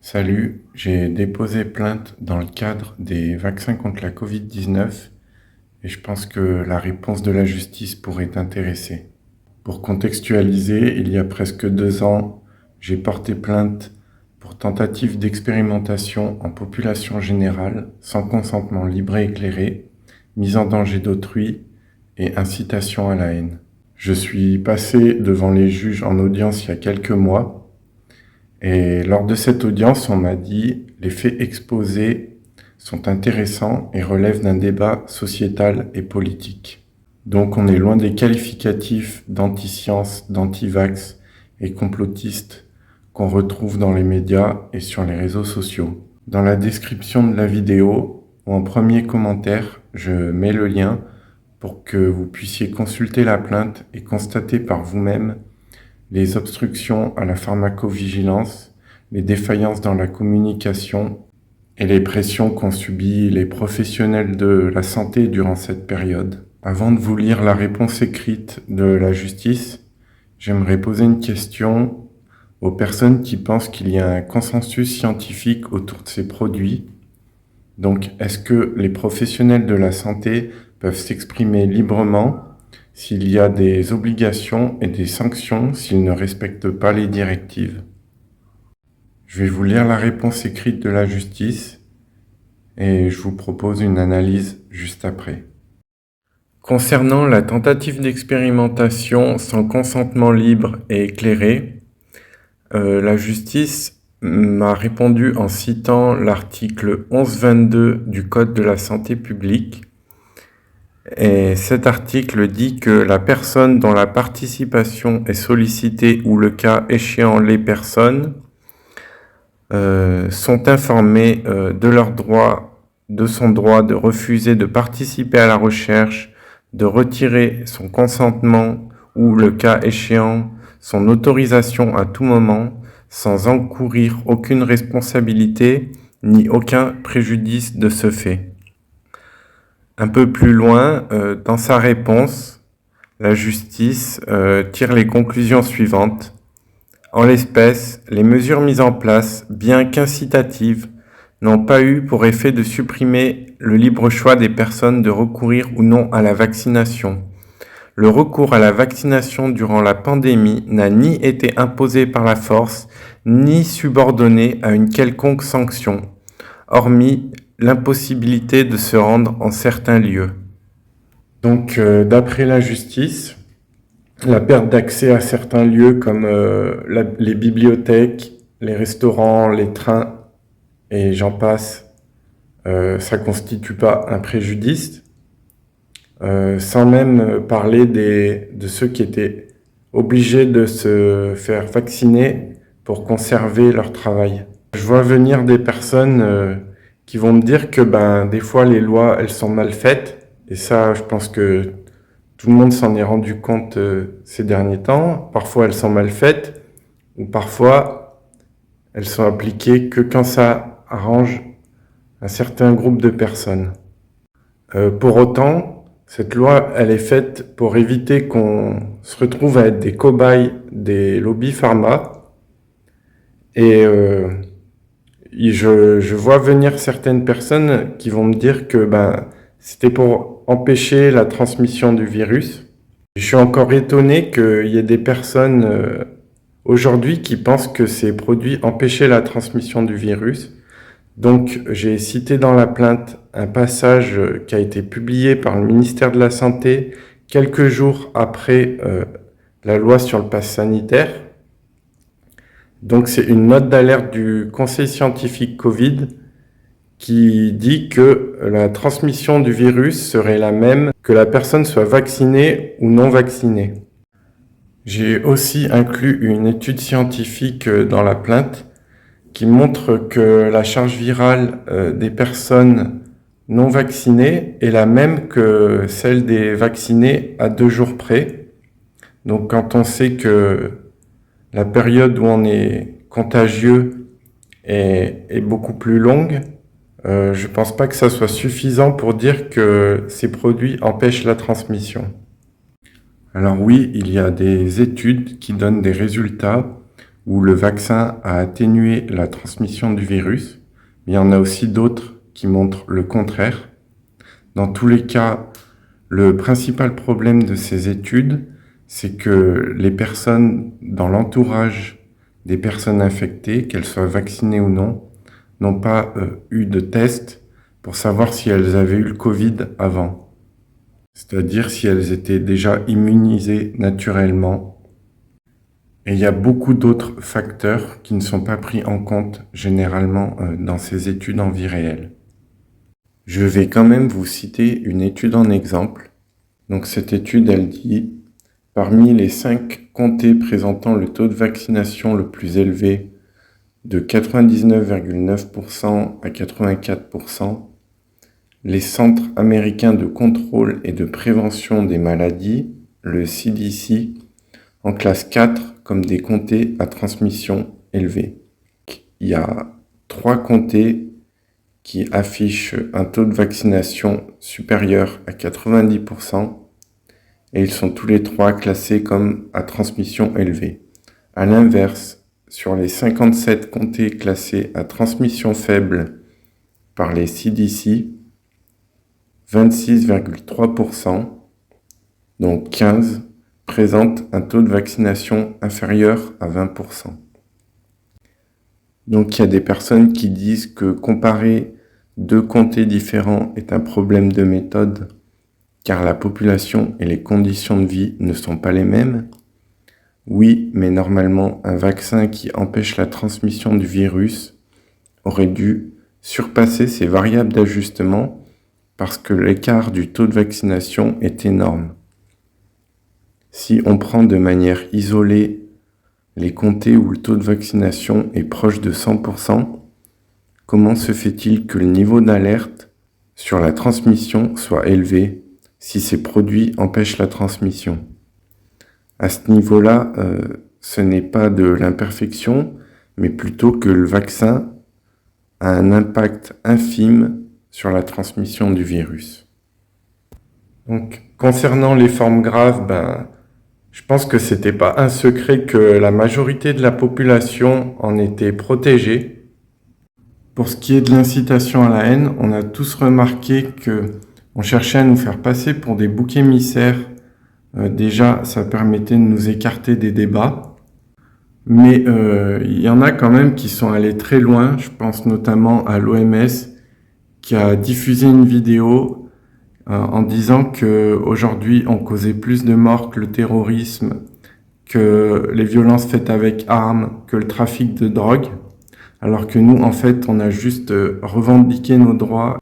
Salut, j'ai déposé plainte dans le cadre des vaccins contre la Covid-19 et je pense que la réponse de la justice pourrait t'intéresser. Pour contextualiser, il y a presque 2 ans, j'ai porté plainte pour tentative d'expérimentation en population générale, sans consentement libre et éclairé, mise en danger d'autrui et incitation à la haine. Je suis passé devant les juges en audience il y a quelques mois. Et lors de cette audience, on m'a dit les faits exposés sont intéressants et relèvent d'un débat sociétal et politique. Donc on est loin des qualificatifs d'anti-science, d'anti-vax et complotistes qu'on retrouve dans les médias et sur les réseaux sociaux. Dans la description de la vidéo ou en premier commentaire, je mets le lien pour que vous puissiez consulter la plainte et constater par vous-même les obstructions à la pharmacovigilance, les défaillances dans la communication et les pressions qu'ont subies les professionnels de la santé durant cette période. Avant de vous lire la réponse écrite de la justice, j'aimerais poser une question aux personnes qui pensent qu'il y a un consensus scientifique autour de ces produits. Donc, est-ce que les professionnels de la santé peuvent s'exprimer librement s'il y a des obligations et des sanctions s'ils ne respectent pas les directives? Je vais vous lire la réponse écrite de la justice et je vous propose une analyse juste après. Concernant la tentative d'expérimentation sans consentement libre et éclairé, la justice m'a répondu en citant l'article 1122 du Code de la santé publique. Et cet article dit que la personne dont la participation est sollicitée ou le cas échéant les personnes sont informées de son droit de refuser de participer à la recherche, de retirer son consentement ou le cas échéant son autorisation à tout moment sans encourir aucune responsabilité ni aucun préjudice de ce fait. Un peu plus loin, dans sa réponse, la justice tire les conclusions suivantes. En l'espèce, les mesures mises en place, bien qu'incitatives, n'ont pas eu pour effet de supprimer le libre choix des personnes de recourir ou non à la vaccination. Le recours à la vaccination durant la pandémie n'a ni été imposé par la force, ni subordonné à une quelconque sanction, hormis l'impossibilité de se rendre en certains lieux. Donc, d'après la justice, la perte d'accès à certains lieux comme les bibliothèques, les restaurants, les trains et j'en passe, ça constitue pas un préjudice, sans même parler de ceux qui étaient obligés de se faire vacciner pour conserver leur travail. Je vois venir des personnes qui vont me dire que des fois les lois elles sont mal faites et ça je pense que tout le monde s'en est rendu compte ces derniers temps. Parfois elles sont mal faites ou parfois elles sont appliquées que quand ça arrange un certain groupe de personnes. Pour autant, cette loi elle est faite pour éviter qu'on se retrouve à être des cobayes des lobbies pharma et je vois venir certaines personnes qui vont me dire que c'était pour empêcher la transmission du virus. Je suis encore étonné qu'il y ait des personnes aujourd'hui qui pensent que ces produits empêchaient la transmission du virus. Donc j'ai cité dans la plainte un passage qui a été publié par le ministère de la Santé quelques jours après la loi sur le pass sanitaire. Donc c'est une note d'alerte du Conseil scientifique Covid qui dit que la transmission du virus serait la même que la personne soit vaccinée ou non vaccinée. J'ai aussi inclus une étude scientifique dans la plainte qui montre que la charge virale des personnes non vaccinées est la même que celle des vaccinés à 2 jours près. Donc quand on sait que la période où on est contagieux est beaucoup plus longue, je pense pas que ça soit suffisant pour dire que ces produits empêchent la transmission. Alors oui, il y a des études qui donnent des résultats où le vaccin a atténué la transmission du virus. Il y en a aussi d'autres qui montrent le contraire. Dans tous les cas, le principal problème de ces études, c'est que les personnes dans l'entourage des personnes infectées, qu'elles soient vaccinées ou non, n'ont pas eu de test pour savoir si elles avaient eu le Covid avant. C'est-à-dire si elles étaient déjà immunisées naturellement. Et il y a beaucoup d'autres facteurs qui ne sont pas pris en compte généralement dans ces études en vie réelle. Je vais quand même vous citer une étude en exemple. Donc cette étude, elle dit, parmi les 5 comtés présentant le taux de vaccination le plus élevé de 99,9% à 84%, les Centres américains de contrôle et de prévention des maladies, le CDC, en classe 4 comme des comtés à transmission élevée. Il y a 3 comtés qui affichent un taux de vaccination supérieur à 90% et ils sont tous les 3 classés comme à transmission élevée. À l'inverse, sur les 57 comtés classés à transmission faible par les CDC, 26,3%, donc 15, présentent un taux de vaccination inférieur à 20%. Donc il y a des personnes qui disent que comparer 2 comtés différents est un problème de méthode, car la population et les conditions de vie ne sont pas les mêmes. Oui, mais normalement, un vaccin qui empêche la transmission du virus aurait dû surpasser ces variables d'ajustement parce que l'écart du taux de vaccination est énorme. Si on prend de manière isolée les comtés où le taux de vaccination est proche de 100%, comment se fait-il que le niveau d'alerte sur la transmission soit élevé si ces produits empêchent la transmission ? À ce niveau-là, ce n'est pas de l'imperfection, mais plutôt que le vaccin a un impact infime sur la transmission du virus. Donc, concernant les formes graves, je pense que c'était pas un secret que la majorité de la population en était protégée. Pour ce qui est de l'incitation à la haine, on a tous remarqué que on cherchait à nous faire passer pour des boucs émissaires. Déjà, ça permettait de nous écarter des débats. Mais il y en a quand même qui sont allés très loin. Je pense notamment à l'OMS qui a diffusé une vidéo en disant qu'aujourd'hui, on causait plus de morts que le terrorisme, que les violences faites avec armes, que le trafic de drogue. Alors que nous, en fait, on a juste revendiqué nos droits.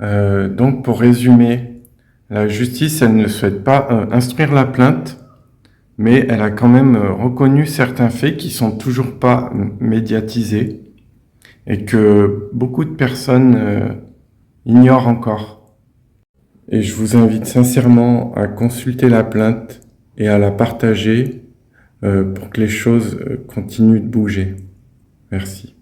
Donc, pour résumer, la justice, elle ne souhaite pas instruire la plainte, mais elle a quand même reconnu certains faits qui sont toujours pas médiatisés et que beaucoup de personnes ignorent encore. Et je vous invite sincèrement à consulter la plainte et à la partager pour que les choses continuent de bouger. Merci.